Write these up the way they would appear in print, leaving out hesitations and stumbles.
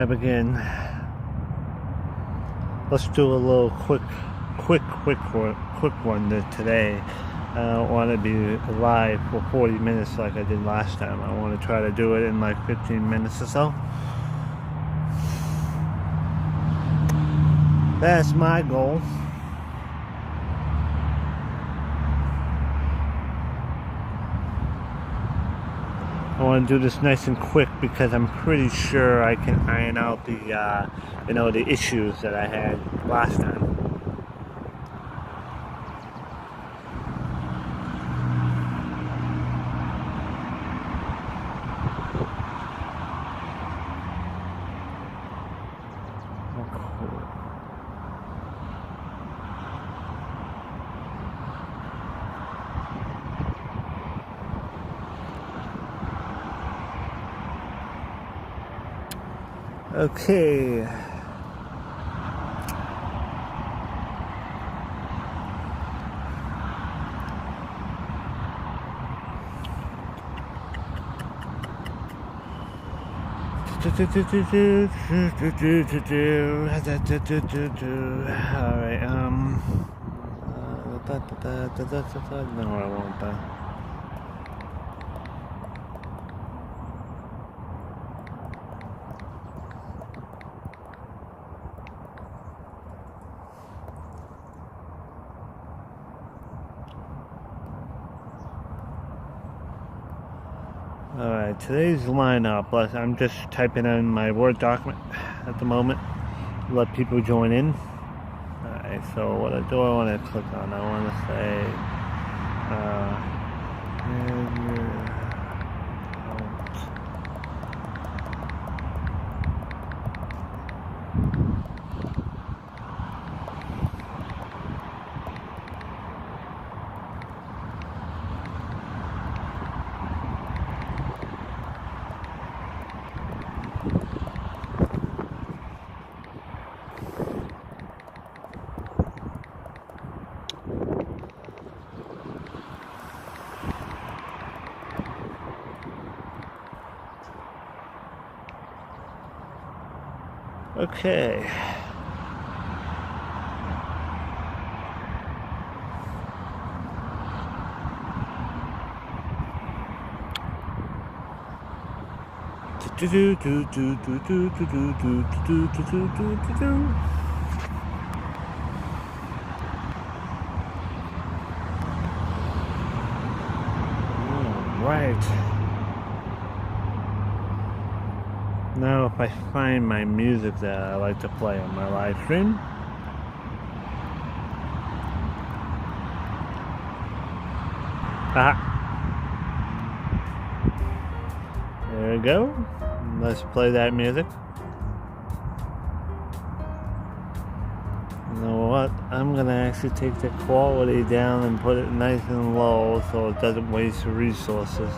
Again, let's do a little quick one today. I don't want to be live for 40 minutes like I did last time. I want to try to do it in like 15 minutes or so. That's my goal. I want to do this nice and quick because I'm pretty sure I can iron out the, the issues that I had last time. Okay. Alright, no, I won't. Alright, today's lineup, I'm just typing in my Word document at the moment, let people join in. Alright, so what do I want to click on? I want to say, okay. Right. Now if I find my music that I like to play on my live stream. Aha. There we go. Let's play that music. You know what? I'm gonna actually take the quality down and put it nice and low so it doesn't waste resources.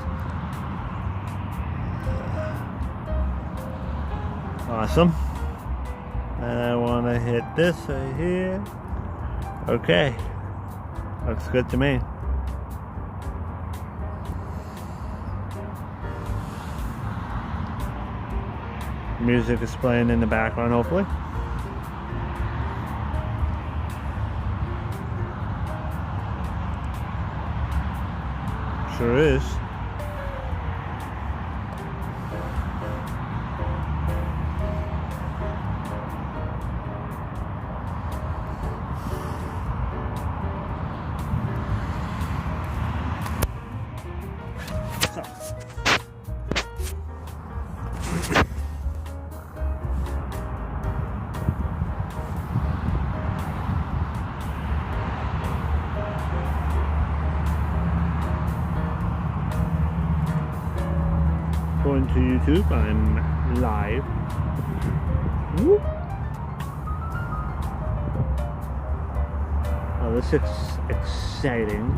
Awesome. And I want to hit this right here. Okay. Looks good to me. Music is playing in the background, hopefully. Sure is. Going to YouTube, I'm live. Whoop. Oh, this is exciting.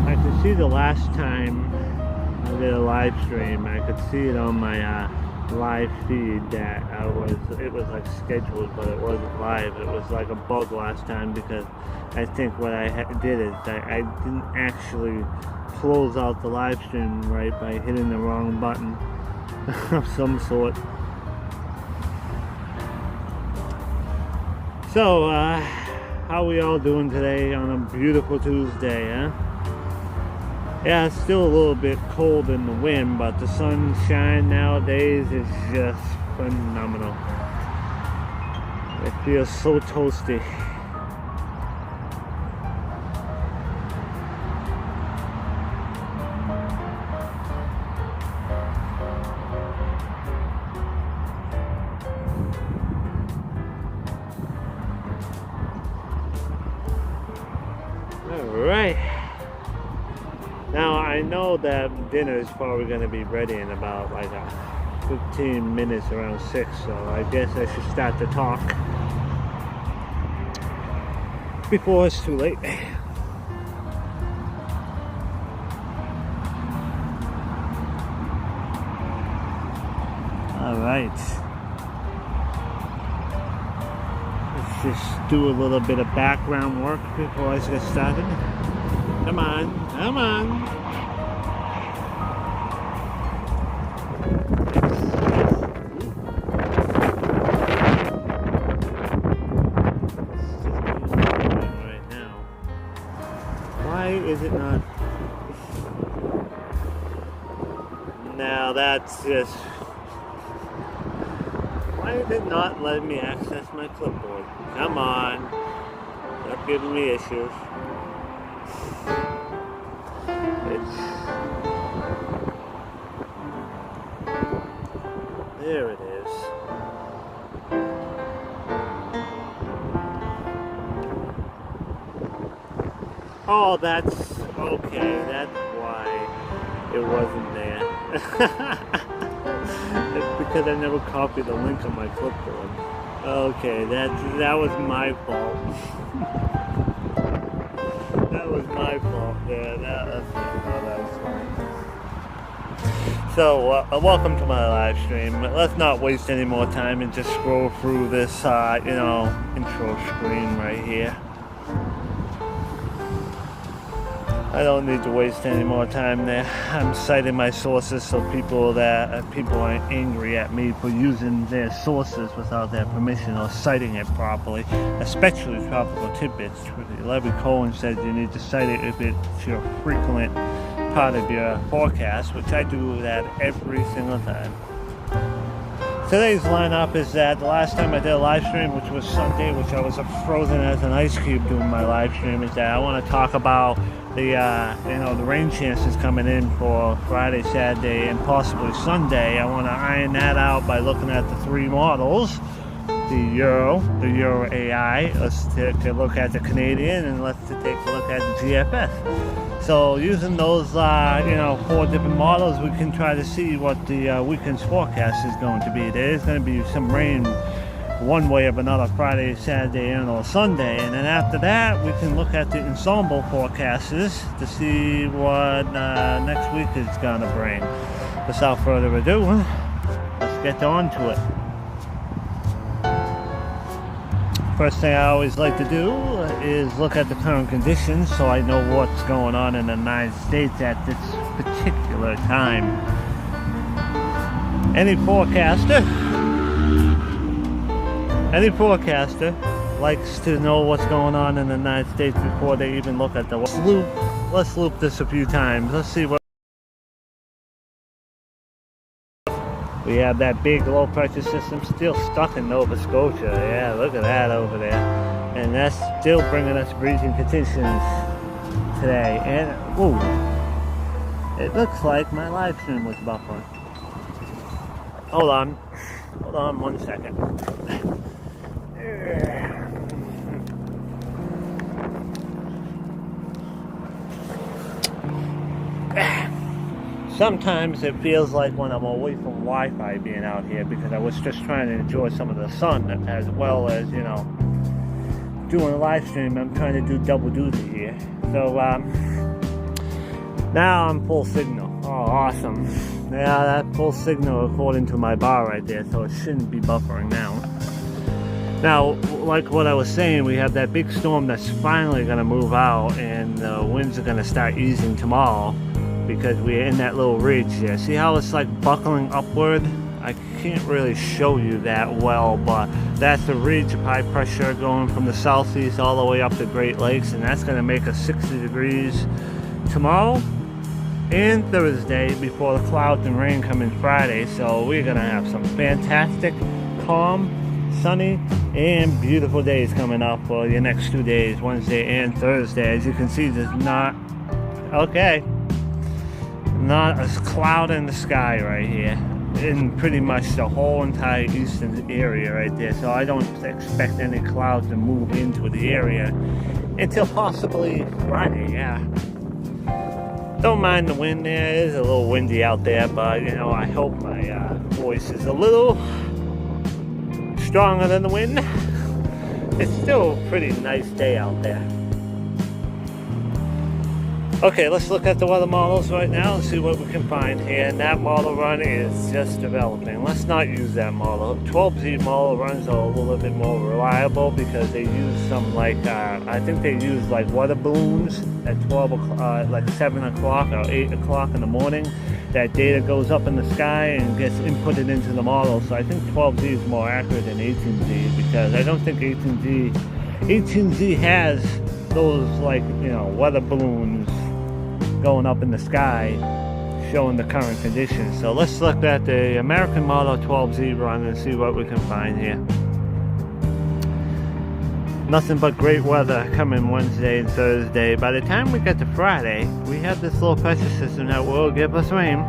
I could see the last time I did a live stream, I could see it on my live feed that it was like scheduled, but it wasn't live. It was like a bug last time because I think what I did is I didn't actually close out the live stream right by hitting the wrong button of some sort. So, how we all doing today on a beautiful Tuesday, huh? Yeah, it's still a little bit cold in the wind, but the sunshine nowadays is just phenomenal. It feels so toasty. Alright. Now I know that dinner is probably going to be ready in about like 15 minutes, around 6, so I guess I should start to talk before it's too late. Alright. Let's just do a little bit of background work before I get started. Come on, come on. Right now. Why is it not? Now that's just. Why is it not letting me access my clipboard? Come on. Stop giving me issues. There it is. Oh, that's okay. That's why it wasn't there. It's because I never copied the link on my clipboard. Okay, that was my fault. That was my fault. Yeah, that's fine. So, welcome to my live stream. Let's not waste any more time and just scroll through this, intro screen right here. I don't need to waste any more time there. I'm citing my sources so people aren't angry at me for using their sources without their permission or citing it properly, especially tropical tidbits. Larry Cohen says you need to cite it if it's your frequent part of your forecast, which I do that every single time. Today's lineup is that the last time I did a live stream, which was Sunday, which I was frozen as an ice cube doing my live stream, is that I want to talk about the rain chances coming in for Friday, Saturday, and possibly Sunday. I want to iron that out by looking at the three models, the Euro AI. Let's take a look at the Canadian, and let's take a look at the GFS. So using those, 4 different models, we can try to see what the weekend's forecast is going to be. There is going to be some rain one way or another Friday, Saturday, and or Sunday. And then after that, we can look at the ensemble forecasts to see what next week is going to bring. Without further ado, let's get on to it. First thing I always like to do is look at the current conditions so I know what's going on in the United States at this particular time. Any forecaster likes to know what's going on in the United States before they even look at the loop. Let's loop this a few times. Let's see what we have. That big low pressure system still stuck in Nova Scotia. Yeah, look at that over there. And that's still bringing us freezing conditions today. And, ooh, it looks like my live stream was buffering. Hold on 1 second. Sometimes it feels like when I'm away from Wi-Fi being out here, because I was just trying to enjoy some of the sun as well as, doing a live stream. I'm trying to do double duty here. So now I'm full signal. Oh, awesome. Yeah, that full signal according to my bar right there, so it shouldn't be buffering now. Now, like what I was saying, we have that big storm that's finally going to move out, and the winds are going to start easing tomorrow because we're in that little ridge there. See how it's like buckling upward? I can't really show you that well, but that's the ridge of high pressure going from the southeast all the way up to Great Lakes, and that's going to make us 60 degrees tomorrow and Thursday before the clouds and rain come in Friday. So we're going to have some fantastic, calm, sunny, and beautiful days coming up for your next 2 days, Wednesday and Thursday. As you can see, there's not a cloud in the sky right here in pretty much the whole entire eastern area right there. So I don't expect any clouds to move into the area until possibly Friday. Yeah, don't mind the wind there. It is a little windy out there, but you know, I hope my voice is a little stronger than the wind. It's still a pretty nice day out there. Okay, let's look at the weather models right now and see what we can find here. And that model run is just developing. Let's not use that model. 12Z model runs are a little bit more reliable because they use some I think they use like weather balloons at 12 o'clock, like 7 o'clock or 8 o'clock in the morning. That data goes up in the sky and gets inputted into the model. So I think 12Z is more accurate than 18Z because I don't think 18Z has those weather balloons going up in the sky showing the current conditions. So let's look at the American model 12Z run and see what we can find here. Nothing but great weather coming Wednesday and Thursday. By the time we get to Friday, we have this low pressure system that will give us rain.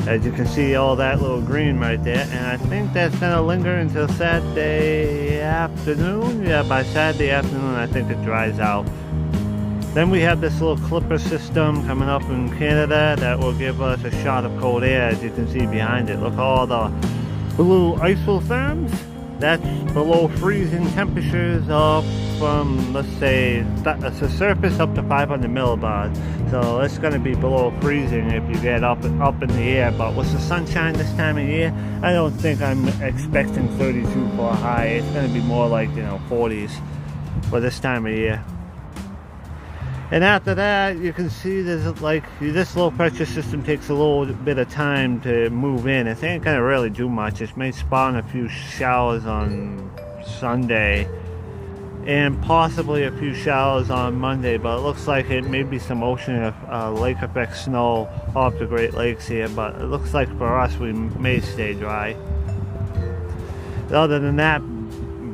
As you can see, all that little green right there, and I think that's going to linger until Saturday afternoon. Yeah, by Saturday afternoon I think it dries out. Then we have this little clipper system coming up in Canada that will give us a shot of cold air, as you can see behind it. Look at all the blue isotherms. That's below freezing temperatures up from, let's say, the surface up to 500 millibars. So it's going to be below freezing if you get up in the air. But with the sunshine this time of year, I don't think I'm expecting 32 for a high. It's going to be more like 40s for this time of year. And after that, you can see there's this low pressure system takes a little bit of time to move in. It ain't gonna really do much. It may spawn a few showers on Sunday and possibly a few showers on Monday, but it looks like it may be some ocean lake effect snow off the Great Lakes here, but it looks like for us we may stay dry. Other than that,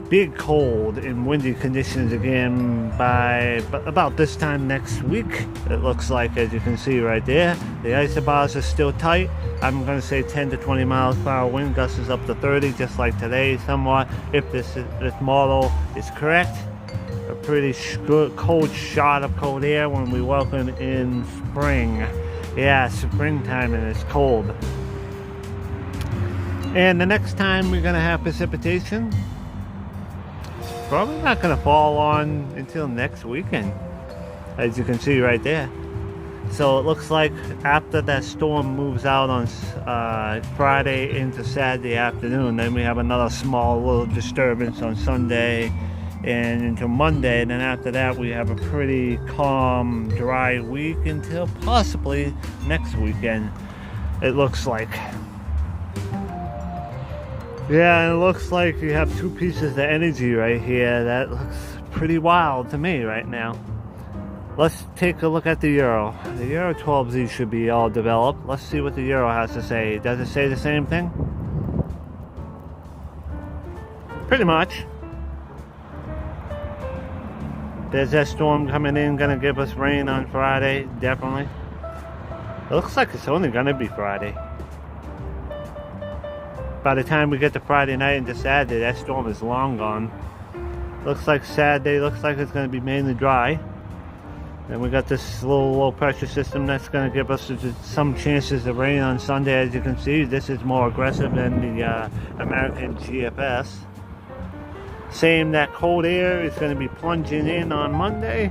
big cold and windy conditions again by about this time next week. It looks like, as you can see right there, the isobars are still tight. I'm going to say 10 to 20 miles per hour wind gusts is up to 30, just like today somewhat. If this model is correct, a pretty good cold shot of cold air when we welcome in spring. Yeah, springtime and it's cold. And the next time we're going to have precipitation, probably not going to fall on until next weekend, as you can see right there. So it looks like after that storm moves out on Friday into Saturday afternoon, then we have another small little disturbance on Sunday and into Monday. And then after that we have a pretty calm, dry week until possibly next weekend, it looks like. Yeah, it looks like you have two pieces of energy right here. That looks pretty wild to me right now. Let's take a look at the Euro. The Euro 12Z should be all developed. Let's see what the Euro has to say. Does it say the same thing? Pretty much. There's that storm coming in, gonna give us rain on Friday, definitely. It looks like it's only gonna be Friday. By the time we get to Friday night into Saturday, that storm is long gone. Looks like Saturday, looks like it's going to be mainly dry. Then we got this little low pressure system that's going to give us some chances of rain on Sunday. As you can see, this is more aggressive than the American GFS. Same, that cold air is going to be plunging in on Monday.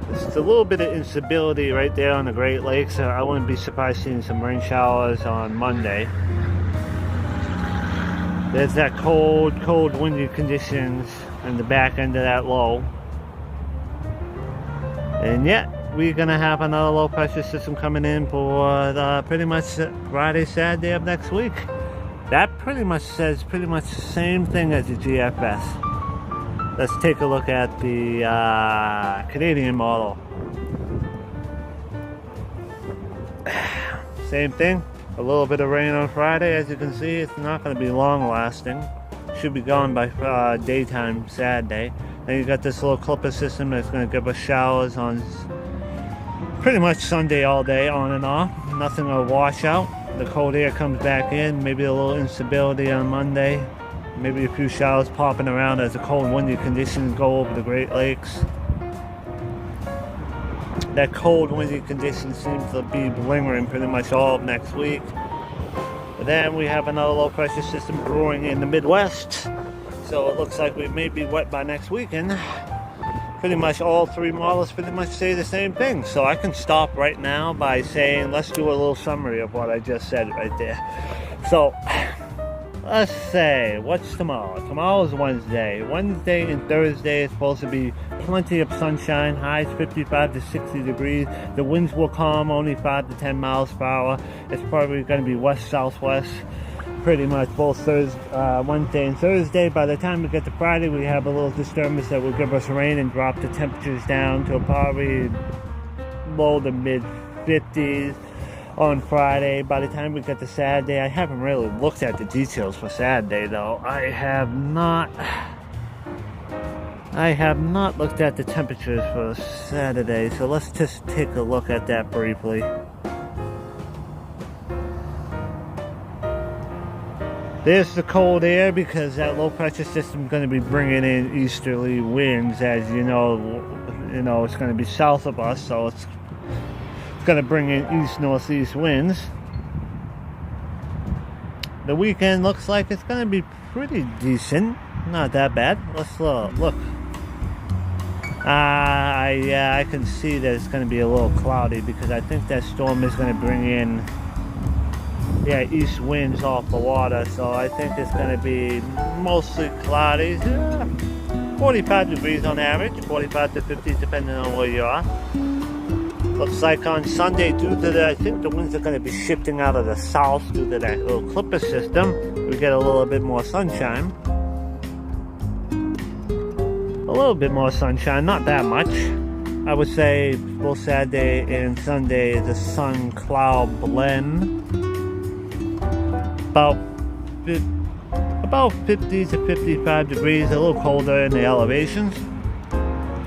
This It's a little bit of instability right there on the Great Lakes. I wouldn't be surprised seeing some rain showers on Monday. There's that cold windy conditions in the back end of that low. And yet, we're gonna have another low pressure system coming in for pretty much Friday, Saturday of next week. That pretty much says the same thing as the GFS. Let's take a look at the Canadian model. Same thing. A little bit of rain on Friday. As you can see, it's not going to be long lasting. Should be gone by daytime Saturday. Then you got this little clipper system that's going to give us showers on pretty much Sunday all day, on and off. Nothing will wash out. The cold air comes back in. Maybe a little instability on Monday. Maybe a few showers popping around as the cold windy conditions go over the Great Lakes. That cold windy condition seems to be lingering pretty much all of next week. But then we have another low pressure system brewing in the Midwest. So it looks like we may be wet by next weekend. Pretty much all three models pretty much say the same thing. So I can stop right now by saying, let's do a little summary of what I just said right there. So let's say, what's tomorrow? Tomorrow is Wednesday. Wednesday and Thursday is supposed to be plenty of sunshine, highs 55 to 60 degrees. The winds will calm, only 5 to 10 miles per hour. It's probably going to be west-southwest pretty much both Wednesday and Thursday. By the time we get to Friday, we have a little disturbance that will give us rain and drop the temperatures down to probably low to mid 50s. On Friday. By the time we get to Saturday, I haven't really looked at the details for Saturday though. I have not looked at the temperatures for Saturday, so let's just take a look at that briefly. There's the cold air because that low pressure system is going to be bringing in easterly winds. As you know, it's going to be south of us, so it's going to bring in east-northeast winds. The weekend looks like it's going to be pretty decent, not that bad. Let's look. I can see that it's going to be a little cloudy because I think that storm is going to bring in east winds off the water, so I think it's going to be mostly cloudy. 45 degrees on average, 45 to 50 depending on where you are. Looks like on Sunday, due to I think the winds are going to be shifting out of the south due to that little clipper system. We get a little bit more sunshine. A little bit more sunshine, not that much. I would say both Saturday and Sunday is a sun-cloud blend. About 50 to 55 degrees, a little colder in the elevations.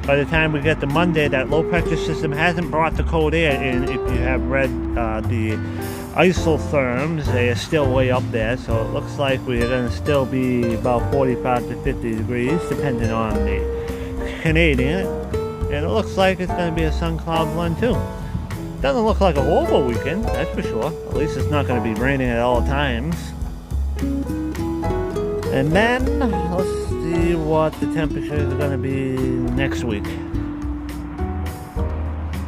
By the time we get to Monday, that low pressure system hasn't brought the cold air in. If you have read the isotherms, they are still way up there, so it looks like we're going to still be about 45 to 50 degrees depending on the Canadian, and it looks like it's going to be a sun cloud blend too. Doesn't look like a horrible weekend, that's for sure. At least it's not going to be raining at all times. And then let's see what the temperatures are going to be next week.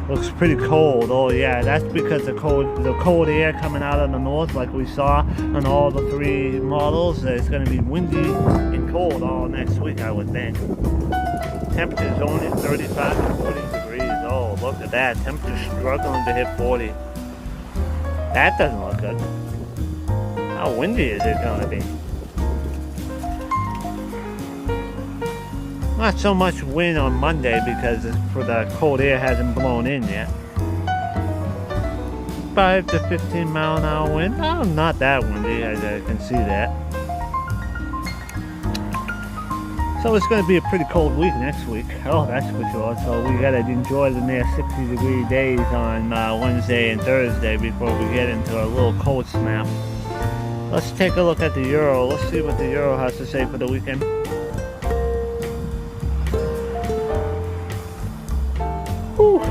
Looks pretty cold. Oh yeah, that's because the cold air coming out of the north, like we saw on all the three models. It's going to be windy and cold all next week, I would think. Temperatures only 35 to 40 degrees. Oh, look at that. Temperatures struggling to hit 40. That doesn't look good. How windy is it going to be? Not so much wind on Monday because the cold air hasn't blown in yet. 5 to 15 mile an hour wind. Oh, not that windy, as I can see that. So it's going to be a pretty cold week next week. Oh, that's for sure. So we got to enjoy the near 60-degree days on Wednesday and Thursday before we get into a little cold snap. Let's take a look at the euro. Let's see what the euro has to say for the weekend. Whew.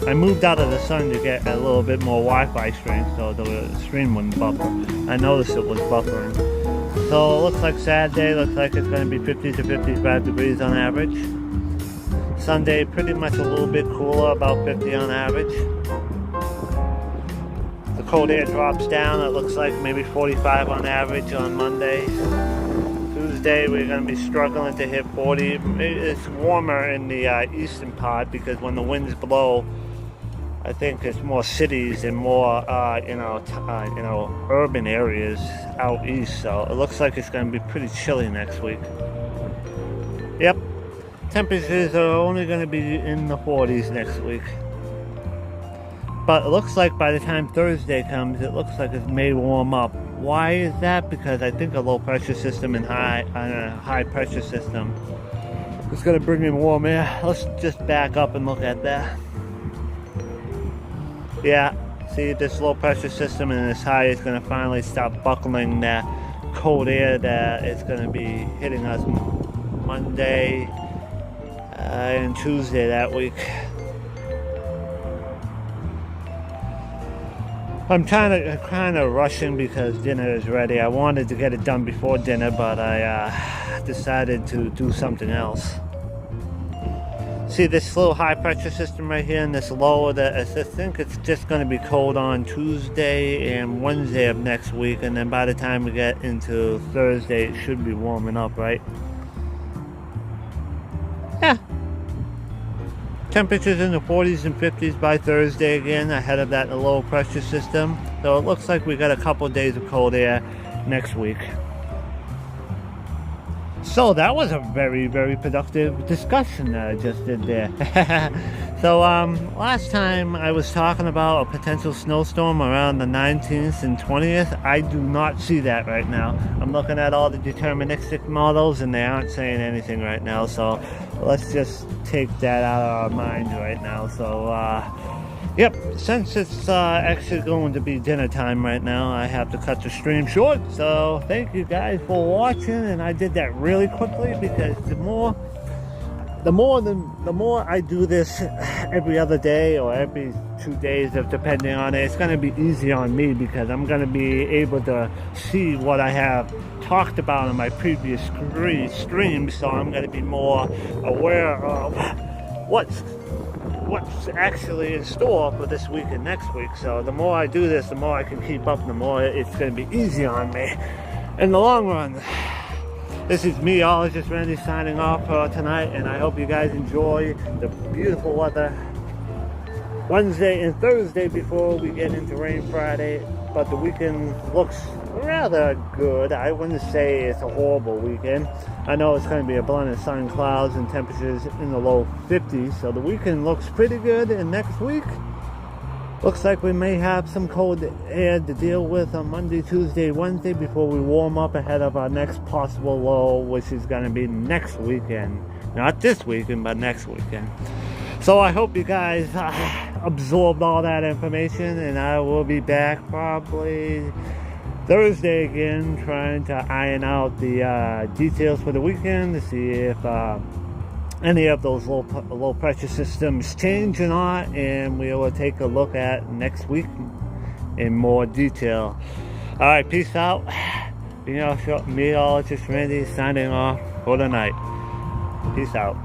I moved out of the sun to get a little bit more Wi-Fi strength so the stream wouldn't buffer. I noticed it was buffering. So it looks like Saturday, looks like it's going to be 50 to 55 degrees on average. Sunday, pretty much a little bit cooler, about 50 on average. The cold air drops down. It looks like maybe 45 on average on Monday. Tuesday, we're going to be struggling to hit 40. It's warmer in the eastern part because when the winds blow, I think it's more cities and more, urban areas out east. So it looks like it's going to be pretty chilly next week. Yep, temperatures are only going to be in the 40s next week. But it looks like by the time Thursday comes, it looks like it may warm up. Why is that? Because I think a low pressure system and a high pressure system is going to bring in warm air. Let's just back up and look at that. Yeah, see, this low pressure system and this high is going to finally stop buckling that cold air that is going to be hitting us Monday and Tuesday that week. I'm kind of rushing because dinner is ready. I wanted to get it done before dinner, but I decided to do something else. See this little high pressure system right here and this lower, I think it's just going to be cold on Tuesday and Wednesday of next week, and then by the time we get into Thursday it should be warming up, right? Yeah. Temperatures in the 40s and 50s by Thursday again, ahead of that low pressure system. So it looks like we got a couple of days of cold air next week. So that was a very, very productive discussion that I just did there. So last time I was talking about a potential snowstorm around the 19th and 20th. I do not see that right now. I'm looking at all the deterministic models and they aren't saying anything right now. So let's just take that out of our minds right now. So yep, since it's actually going to be dinner time right now, I have to cut the stream short. So thank you guys for watching, and I did that really quickly because the more I do this every other day or every 2 days, depending on it, it's going to be easy on me because I'm going to be able to see what I have talked about in my previous streams. So I'm going to be more aware of what's actually in store for this week and next week. So the more I do this, the more I can keep up, the more it's going to be easy on me in the long run. This is meteorologist Randy signing off for tonight, and I hope you guys enjoy the beautiful weather Wednesday and Thursday before we get into rain Friday. But the weekend looks rather good. I wouldn't say it's a horrible weekend. I know it's going to be a blend of sun, clouds, and temperatures in the low 50s. So the weekend looks pretty good, and next week looks like we may have some cold air to deal with on Monday, Tuesday, Wednesday before we warm up ahead of our next possible low, which is going to be next weekend. Not this weekend, but next weekend. So I hope you guys absorbed all that information, and I will be back probably Thursday again, trying to iron out the details for the weekend to see if any of those low pressure systems change or not, and we will take a look at next week in more detail. All right, peace out. Meteorologist Randy signing off for the night. Peace out.